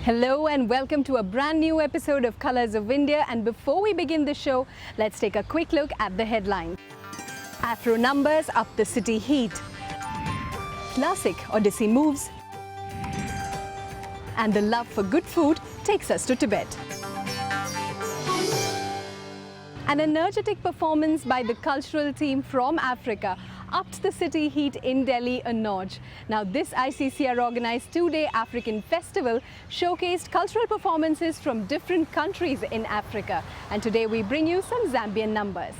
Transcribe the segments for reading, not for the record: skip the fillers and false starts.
Hello and welcome to a brand new episode of Colors of India, and before we begin the show, let's take a quick look at the headlines. Afro numbers up the city heat. Classic Odyssey moves. And the love for good food takes us to Tibet. An energetic performance by the cultural team from Africa upped the city heat in Delhi a notch. Now, this ICCR organized two-day African festival showcased cultural performances from different countries in Africa. And today we bring you some Zambian numbers.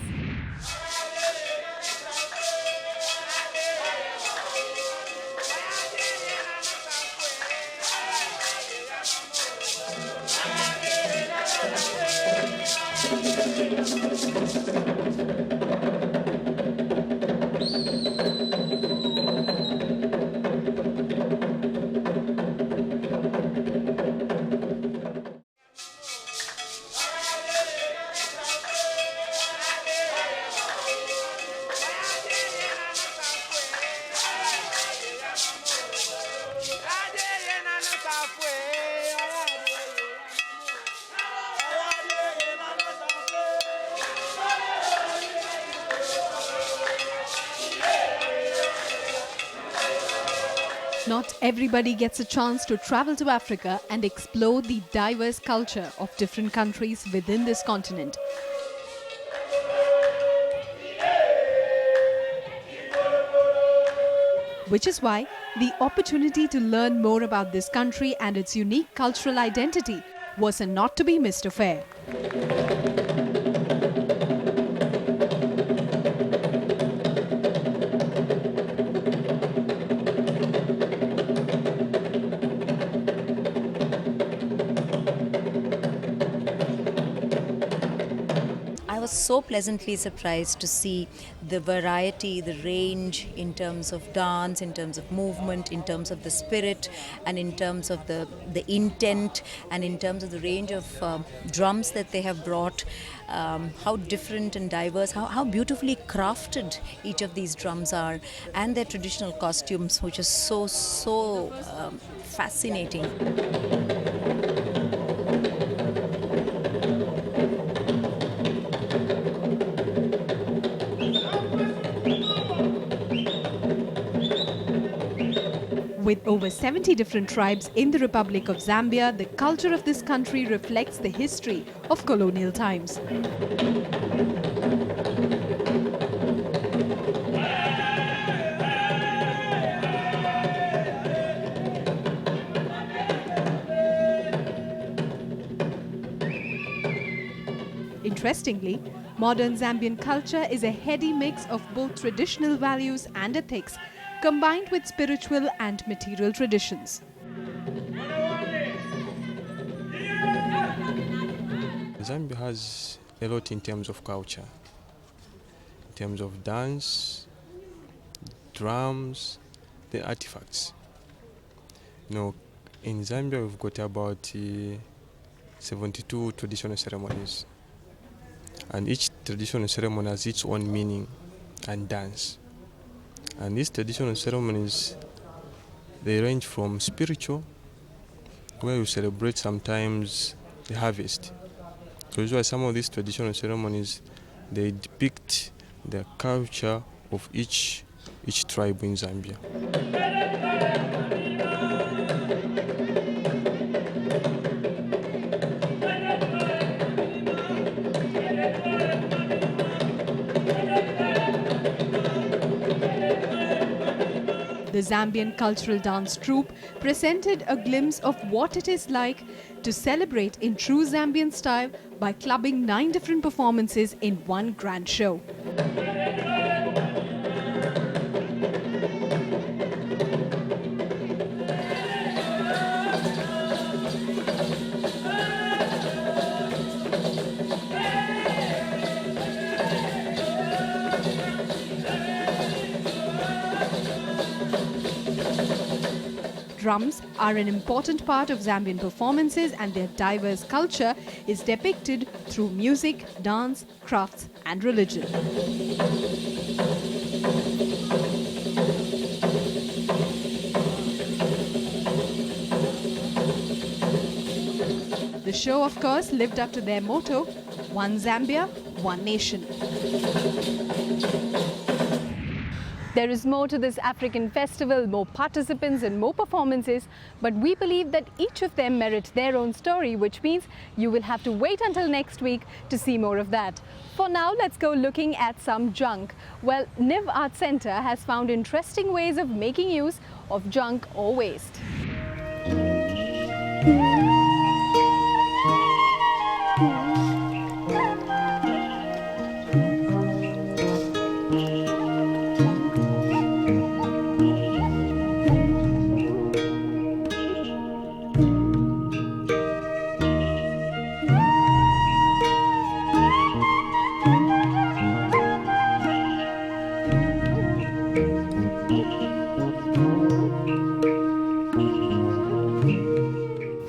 Not everybody gets a chance to travel to Africa and explore the diverse culture of different countries within this continent. Which is why the opportunity to learn more about this country and its unique cultural identity was a not to be missed affair. I was so pleasantly surprised to see the variety, the range in terms of dance, in terms of movement, in terms of the spirit, and in terms of the intent, and in terms of the range of drums that they have brought, how different and diverse, how beautifully crafted each of these drums are, and their traditional costumes, which is so fascinating. With over 70 different tribes in the Republic of Zambia, the culture of this country reflects the history of colonial times. Interestingly, modern Zambian culture is a heady mix of both traditional values and ethics, combined with spiritual and material traditions. Zambia has a lot in terms of culture, in terms of dance, drums, the artifacts. In Zambia we've got about 72 traditional ceremonies, and each traditional ceremony has its own meaning and dance. And these traditional ceremonies, they range from spiritual, where we celebrate sometimes the harvest. So usually some of these traditional ceremonies, they depict the culture of each tribe in Zambia. The Zambian cultural dance troupe presented a glimpse of what it is like to celebrate in true Zambian style by clubbing 9 different performances in one grand show. Drums are an important part of Zambian performances, and their diverse culture is depicted through music, dance, crafts, and religion. The show, of course, lived up to their motto, One Zambia, One Nation. There is more to this African festival, more participants and more performances, but we believe that each of them merits their own story, which means you will have to wait until next week to see more of that. For now, let's go looking at some junk. Well, NIV Art Center has found interesting ways of making use of junk or waste.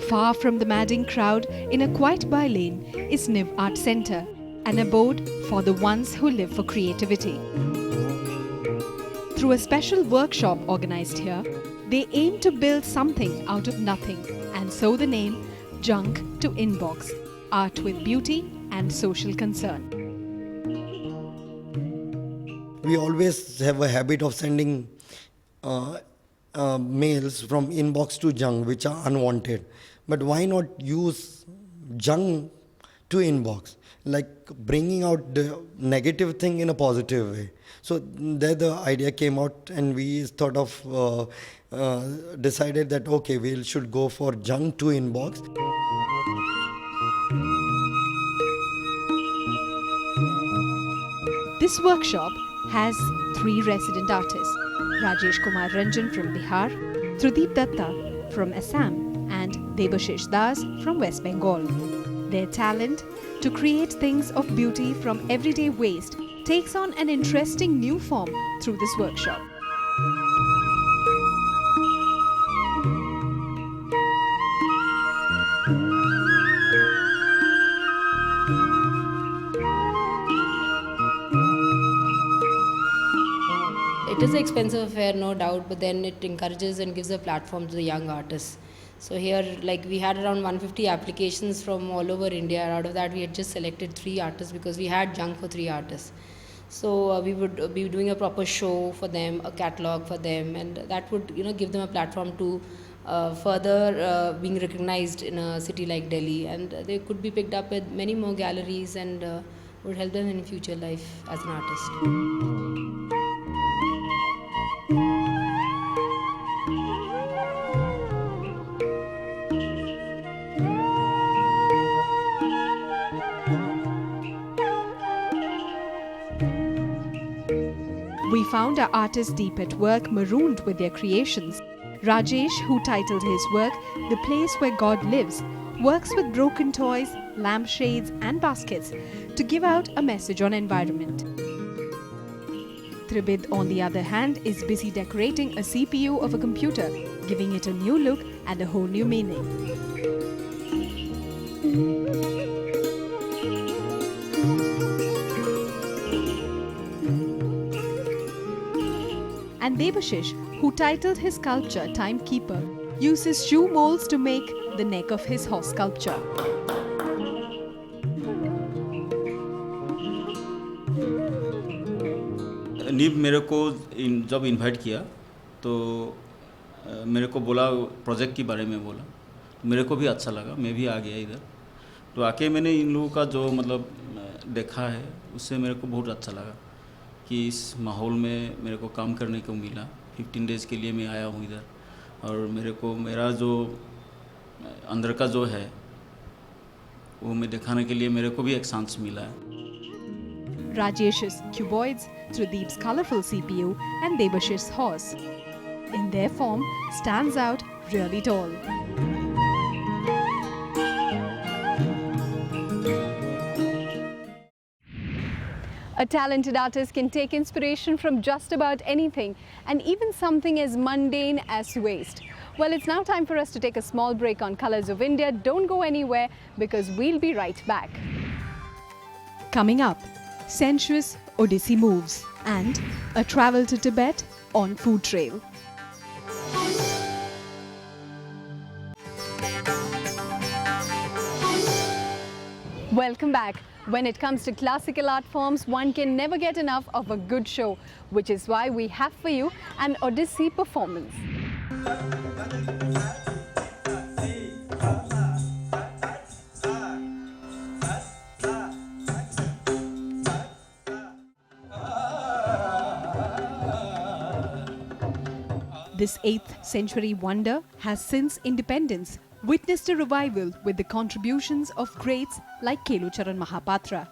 Far from the madding crowd, in a quiet by lane, is NIV Art Center, an abode for the ones who live for creativity. Through a special workshop organized here, they aim to build something out of nothing, and so the name Junk to Inbox, art with beauty and social concern. We always have a habit of sending mails from inbox to junk, which are unwanted. But why not use junk to inbox, like bringing out the negative thing in a positive way? So there the idea came out, and we sort of decided that okay, we should go for junk to inbox. This workshop has 3 resident artists: Rajesh Kumar Ranjan from Bihar, Trudeep Datta from Assam, and Debashish Das from West Bengal. Their talent to create things of beauty from everyday waste takes on an interesting new form through this workshop. It is an expensive affair, no doubt, but then it encourages and gives a platform to the young artists. So here, like, we had around 150 applications from all over India. Out of that, we had just selected 3 artists because we had junk for 3 artists. So we would be doing a proper show for them, a catalog for them, and that would, give them a platform to further being recognized in a city like Delhi, and they could be picked up with many more galleries and would help them in future life as an artist. We found our artists deep at work, marooned with their creations. Rajesh, who titled his work The Place Where God Lives, works with broken toys, lampshades and baskets to give out a message on environment. Tribid, on the other hand, is busy decorating a CPU of a computer, giving it a new look and a whole new meaning. And Debashish, who titled his sculpture Timekeeper, uses shoe molds to make the neck of his horse sculpture. नीब मेरे को जब invite किया तो मेरे को बोला project के बारे में बोला, मेरे को भी अच्छा लगा, मैं भी आ गया इधर। तो आके मैंने इन लोगों का जो मतलब देखा है उससे मेरे को बहुत अच्छा लगा कि इस माहौल में मेरे को काम करने को मिला। 15 डेज़ के लिए मैं आया हूँ इधर, और मेरे को मेरा जो अंदर का जो है वो मैं दिखाने के लिए मेरे को भी एक चांस मिला है। Rajesh's cuboids, Trudeep's colourful CPU and Debashish's horse, in their form, stands out really tall. A talented artist can take inspiration from just about anything, and even something as mundane as waste. Well, it's now time for us to take a small break on Colours of India. Don't go anywhere because we'll be right back. Coming up, sensuous Odyssey moves and a travel to Tibet on food trail. Welcome back. When it comes to classical art forms, one can never get enough of a good show, which is why we have for you an Odyssey performance. This 8th century wonder has since independence witnessed a revival with the contributions of greats like Kelucharan Mahapatra.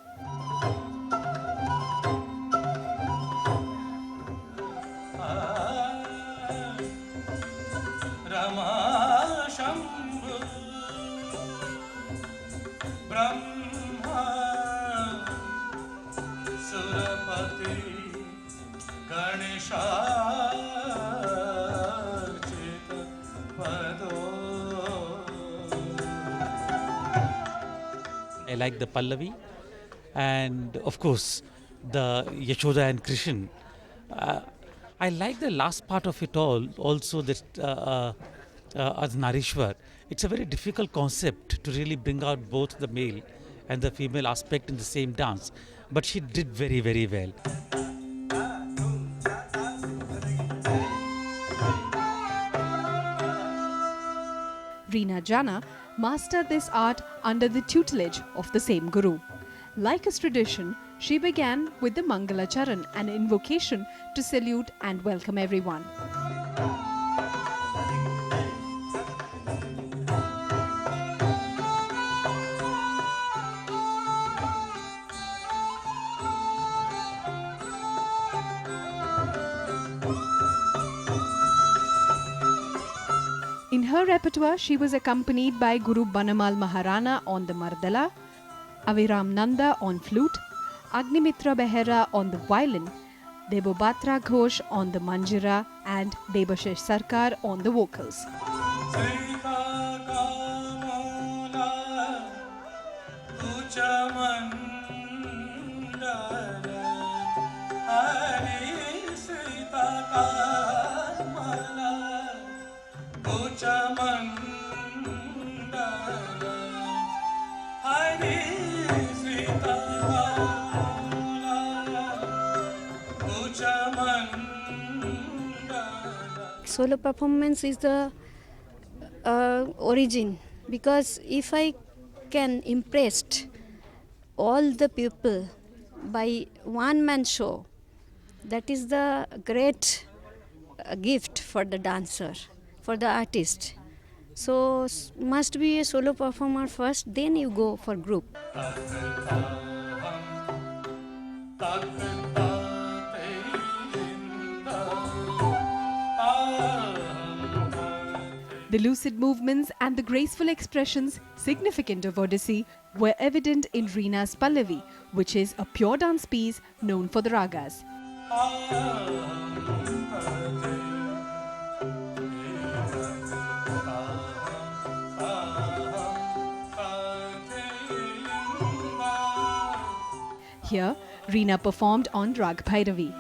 I like the Pallavi and of course the Yashoda and Krishan. I like the last part of it all also, that as Narishwar. It's a very difficult concept to really bring out both the male and the female aspect in the same dance, but she did very, very well. Reena Jana mastered this art under the tutelage of the same guru. Like his tradition, she began with the Mangala Charan, an invocation to salute and welcome everyone. In her repertoire, she was accompanied by Guru Banamal Maharana on the Mardala, Aviram Nanda on flute, Agnimitra Behera on the violin, Debobatra Ghosh on the manjira, and Debashish Sarkar on the vocals. Solo performance is the origin, because if I can impress all the people by one man show, that is the great gift for the dancer, for the artist. So must be a solo performer first, then you go for group. The lucid movements and the graceful expressions significant of Odyssey were evident in Reena's Pallavi, which is a pure dance piece known for the ragas. Here, Reena performed on Rag Bhairavi.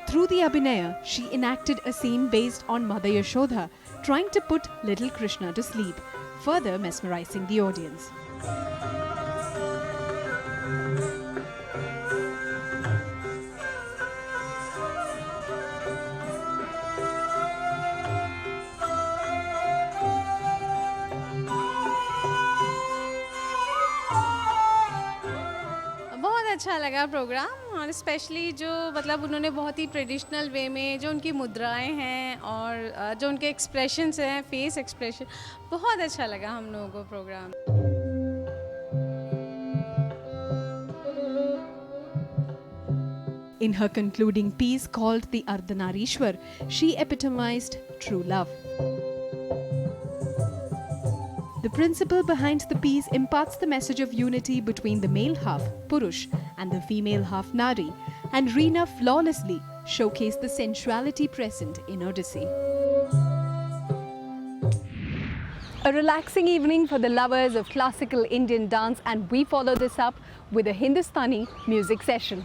Through the Abhinaya, she enacted a scene based on Mother Yashoda, trying to put little Krishna to sleep, further mesmerizing the audience. अच्छा लगा programme, और specially जो मतलब उन्होंने बहुत ही traditional way में जो उनकी मुद्राएं हैं और जो उनके एक्सप्रेशंस हैं, फेस एक्सप्रेशन, बहुत अच्छा लगा हम लोगों को programme. In her concluding piece called The Ardhanarishwar, she epitomized true love. The principle behind the piece imparts the message of unity between the male half, Purush, and the female half, Nari, and Reena flawlessly showcased the sensuality present in Odyssey. A relaxing evening for the lovers of classical Indian dance, and we follow this up with a Hindustani music session.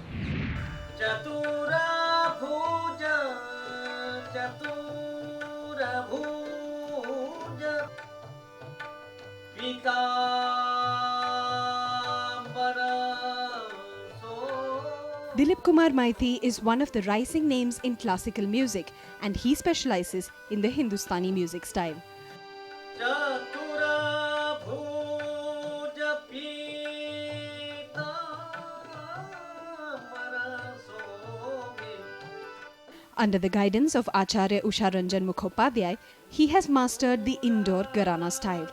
Dilip Kumar Maiti is one of the rising names in classical music, and he specializes in the Hindustani music style. Under the guidance of Acharya Usha Ranjan Mukhopadhyay, he has mastered the Indore Gharana style.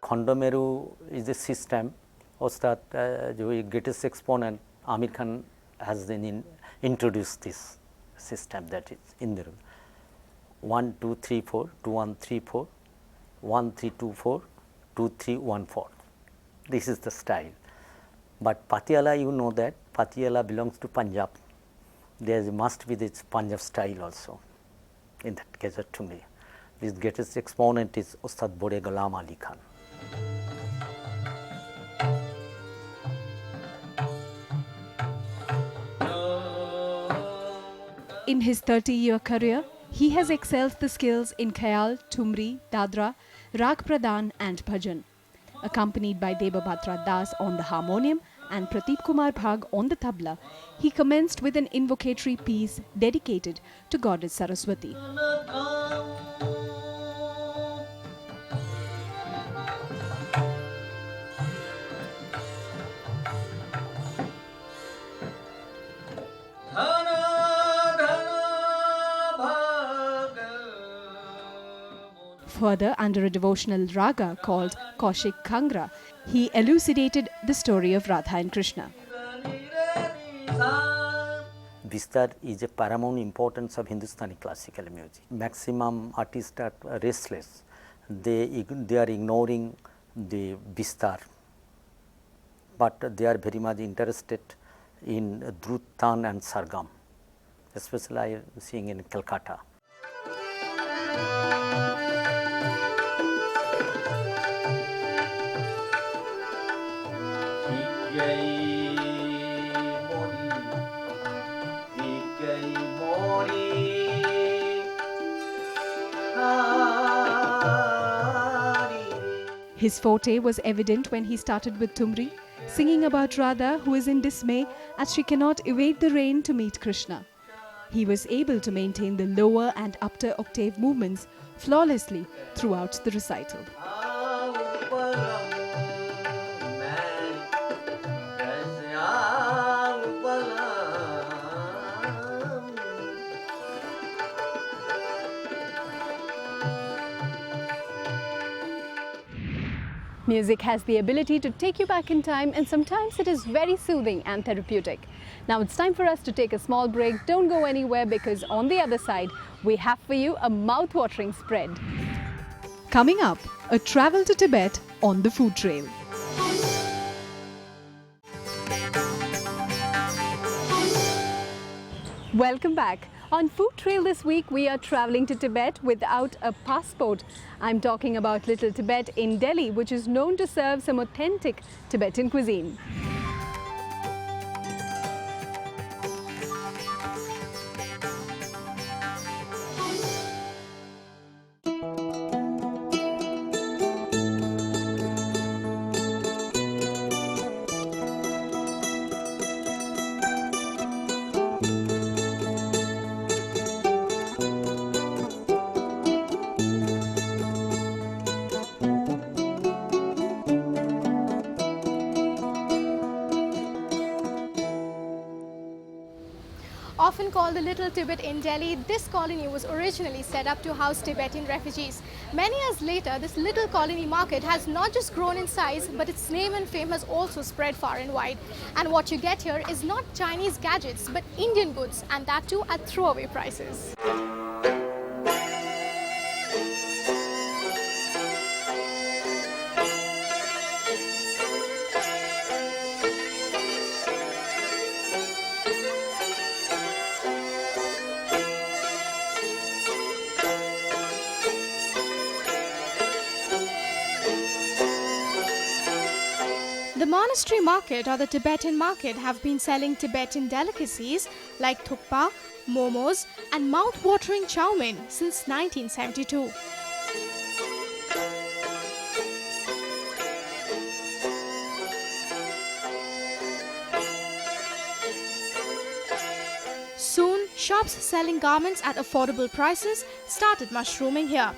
Khondomeru is a system. Ustad, the greatest exponent, Amir Khan, has introduced this system, that is Indra. 1, 2, 3, 4, 2, 1, 3, 4, 1, 3, 2, 4, 2, 3, 1, 4. This is the style. But Patiala, you know that Patiala belongs to Punjab. There must be this Punjab style also in that case to me. This greatest exponent is Ustad Bode Ghulam Ali Khan. In his 30-year career, he has excelled the skills in Khayal, Thumri, Dadra, Rag Pradhan and Bhajan. Accompanied by Debabhatra Das on the harmonium and Pradeep Kumar Bhag on the tabla, he commenced with an invocatory piece dedicated to Goddess Saraswati. Further, under a devotional raga called Kaushik Kangra, he elucidated the story of Radha and Krishna. Bistar is a paramount importance of Hindustani classical music. Maximum artists are restless. They are ignoring the Bistar, but they are very much interested in Drut, Tan and Sargam, especially I am seeing in Calcutta. His forte was evident when he started with Thumri, singing about Radha who is in dismay as she cannot evade the rain to meet Krishna. He was able to maintain the lower and upper octave movements flawlessly throughout the recital. Music has the ability to take you back in time, and sometimes it is very soothing and therapeutic. Now it's time for us to take a small break. Don't go anywhere, because on the other side, we have for you a mouth-watering spread. Coming up, a travel to Tibet on the food trail. Welcome back. On Food Trail this week, we are traveling to Tibet without a passport. I'm talking about Little Tibet in Delhi, which is known to serve some authentic Tibetan cuisine. Often called the Little Tibet in Delhi, this colony was originally set up to house Tibetan refugees. Many years later, this little colony market has not just grown in size, but its name and fame has also spread far and wide. And what you get here is not Chinese gadgets, but Indian goods, and that too at throwaway prices. The monastery market or the Tibetan market have been selling Tibetan delicacies like thukpa, momos and mouth-watering chow mein since 1972. Soon, shops selling garments at affordable prices started mushrooming here.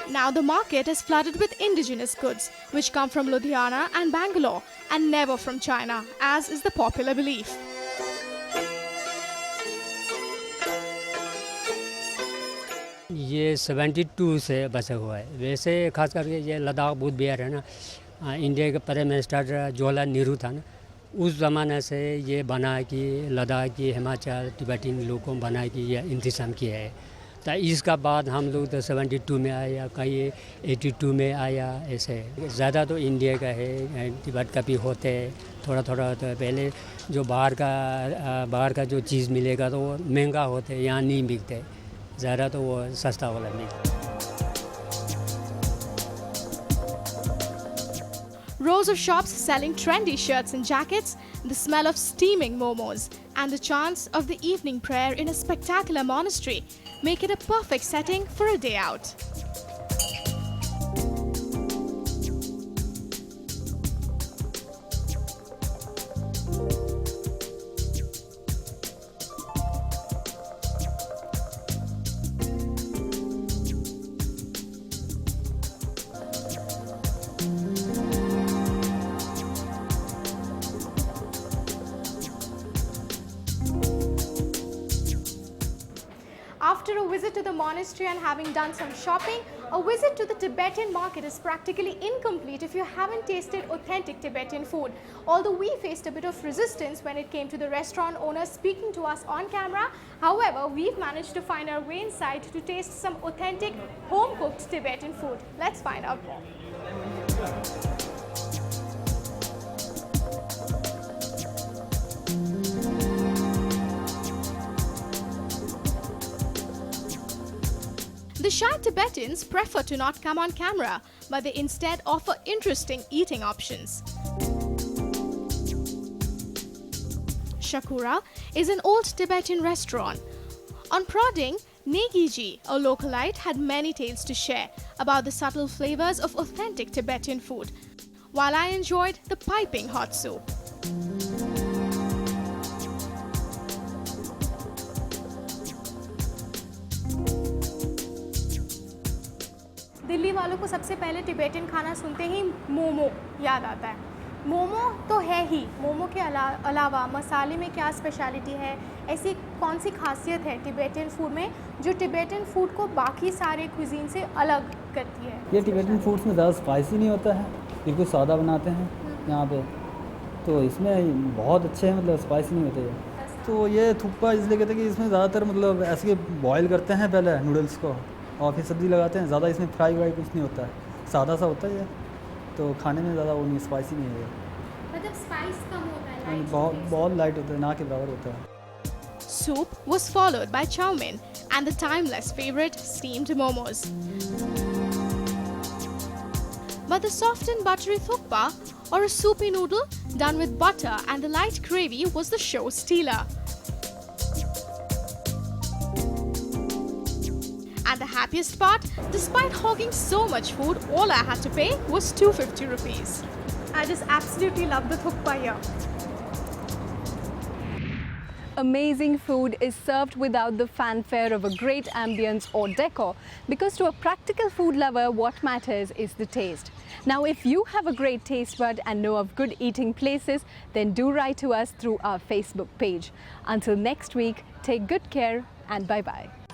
Now the market is flooded with indigenous goods, which come from Ludhiana and Bangalore and never from China, as is the popular belief. ये 72 से बसा हुआ है। वैसे खास करके ये लद्दाख बुद्ध विहार है ना, इंडिया के प्राइम मिनिस्टर जवाहरलाल नेहरू था ना, उस ज़माने से ये बना कि लद्दाख की हिमाचल तिब्बतिन लोगों को बना कि ये इंतज़ाम किया है। तो इसका बाद हम लोग तो 72 में आया, कहीं 82 में आया, ऐसे ज़्यादा तो इंडिया का है, तिब्बत का भी होते हैं थोड़ा थोड़ा। तो पहले जो बाहर का जो चीज़ मिलेगा तो वो महंगा होते हैं, यहाँ नहीं बिकते, ज़्यादा तो वो सस्ता वाला मिलता है। Rows of shops selling trendy shirts and jackets, the smell of steaming momos, and the chants of the evening prayer in a spectacular monastery make it a perfect setting for a day out. After a visit to the monastery and having done some shopping, a visit to the Tibetan market is practically incomplete if you haven't tasted authentic Tibetan food. Although we faced a bit of resistance when it came to the restaurant owner speaking to us on camera, however, we've managed to find our way inside to taste some authentic home-cooked Tibetan food. Let's find out more. The shy Tibetans prefer to not come on camera, but they instead offer interesting eating options. Shakura is an old Tibetan restaurant. On prodding, Negiji, a localite, had many tales to share about the subtle flavors of authentic Tibetan food, while I enjoyed the piping hot soup. Delhi वालों को सबसे पहले Tibetan खाना सुनते ही मोमो याद आता है। मोमो तो है ही, मोमो के अलावा मसाले में क्या स्पेशलिटी है, ऐसी कौन सी खासियत है टिबेटन फूड में जो टिबेटन फूड को बाकी सारे क्विजीन से अलग करती है? ये टिबेटन फूड्स में ज़्यादा स्पाइसी नहीं होता है, बिल्कुल सादा बनाते हैं यहाँ पे, तो इसमें बहुत अच्छे हैं, मतलब स्पाइसी नहीं होते हैं। तो ये थुक्पा इसलिए कहते हैं कि इसमें ज़्यादातर मतलब ऐसे बॉयल करते हैं पहले नूडल्स को और फिर सब्ज़ी लगाते हैं, ज़्यादा इसमें फ्राई व्राई कुछ नहीं होता है, सादा सा होता है ये, तो खाने में ज़्यादा वो नहीं, स्पाइसी नहीं है, मतलब स्पाइस कम होता है, बहुत लाइट होता है, ना के बराबर होता है। Soup was followed by chow mein and the timeless favorite steamed momos. But the soft and buttery thukpa, or a soupy noodle done with butter and the light gravy, was the show stealer. And the happiest part, despite hogging so much food, all I had to pay was 250 rupees. I just absolutely love the thukpa here. amazing food is served without the fanfare of a great ambience or decor, because to a practical food lover, what matters is the taste. Now, if you have a great taste bud and know of good eating places, then do write to us through our Facebook page. Until next week, take good care and bye-bye.